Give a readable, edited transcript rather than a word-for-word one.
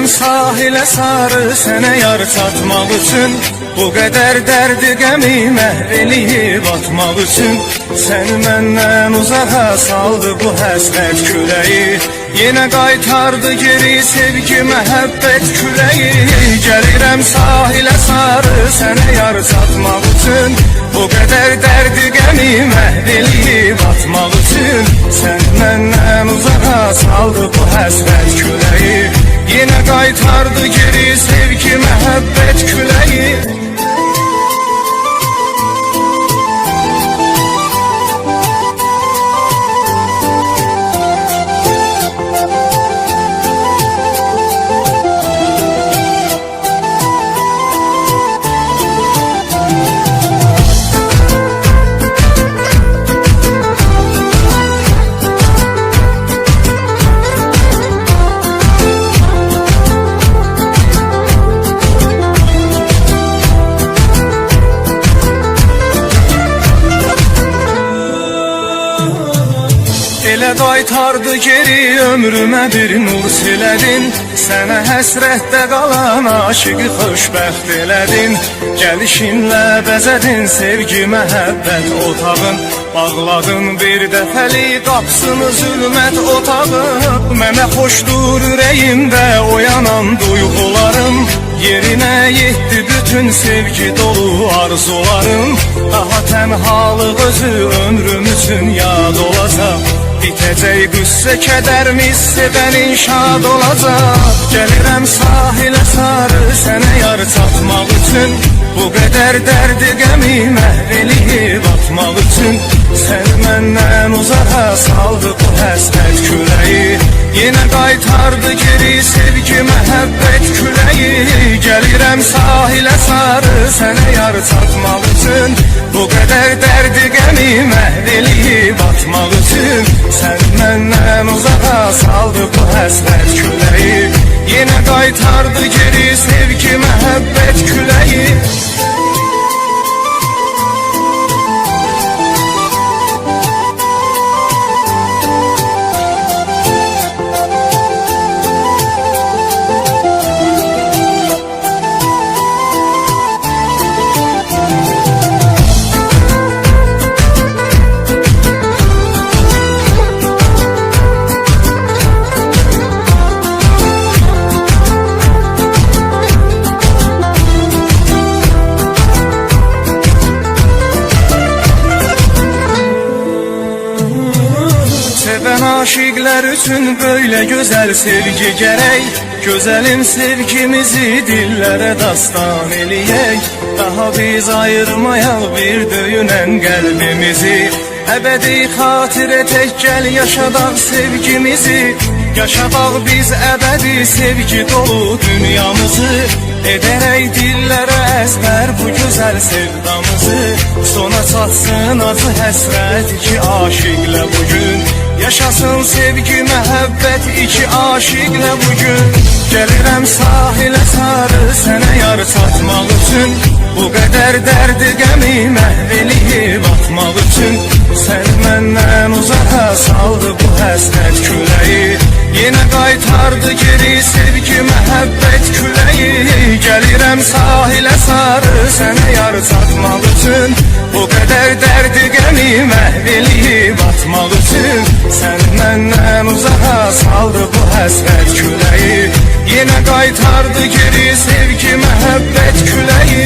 sahilə sarı sənə yar çatmaq üçün, bu qədər dərdi qəmimə eləyib atmaq üçün. Səni məndən uzağa saldı bu həsrət küləyi, yenə qaytardı geri sevgi məhəbbət küləyi. Gəlirəm sahilə sarı sənə yar çatmaq üçün, bu qədər dərdi qəmimə eləyib atmaq üçün. Səni məndən uzağa saldı bu həsrət küləyi, yenə qaytardı geri sevgi məhəbbət küləyi. Elə qaytardı geri ömrümə bir nur silədin, sənə həsrətdə qalan aşıqı xoşbəxt elədin. Gəlişinlə bəzədin sevgi məhəbbət otağın, bağladın bir dəfəli qapsını zülmət otağın. Mənə xoşdur ürəyimdə oyanan duyğularım, yerinə yetdi bütün sevgi dolu arzularım. Daha tənhalıq özü ömrüm üçün yad olacaq, bitəcək qüssə kədərimiz sevənin şad olacaq. Gəlirəm sahilə sarı sənə yar çatmaq üçün, bu qədər dərdi qəmimə eləyib atmaq üçün. Sən məndən uzağa saldı bu həsrət küləyi, yenə qaytardı geri sevgi məhəbbət küləyi. Gəlirəm sahilə sarı sənə yar çatmaq üçün, bu qədər dərdi qəmimə eləyib atmaq üçün. Sən məndən uzağa saldı bu həsrət küləyi, yenə qaytardı geri sevgi məhəbbət küləyi. Sevən aşıqlar üçün böyle gözəl sevgi gərək, gözəlim sevgimizi dillərə dastan eləyək. Daha biz ayırmayaq bir döyünən qəlbimizi, əbədi xatirə tək gəl yaşadaq sevgimizi. Yaşadaq biz əbədi sevgi dolu dünyamızı, edərək dillərə əzbər bu gözəl sevdamızı. Sona çatsın acı həsrət iki aşıqlə bugün, yaşasın sevgi məhəbbət iki aşıqlə bugün. Gəlirəm sahilə sarı sənə yar çatmaq üçün, bu qədər dərdi qəmimə eləyib atmaq üçün. Sən məndən uzağa saldı bu həsrət küləyi, yenə qaytardı geri sevgi məhəbbət küləyi. Gəlirəm sahilə sarı sənə yar çatmaq üçün, bu qədər dərdi qəmimə eləyib atmaq üçün. Sən məndən uzağa saldı bu həsrət küləyi, yenə qaytardı geri sevgi məhəbbət küləyi.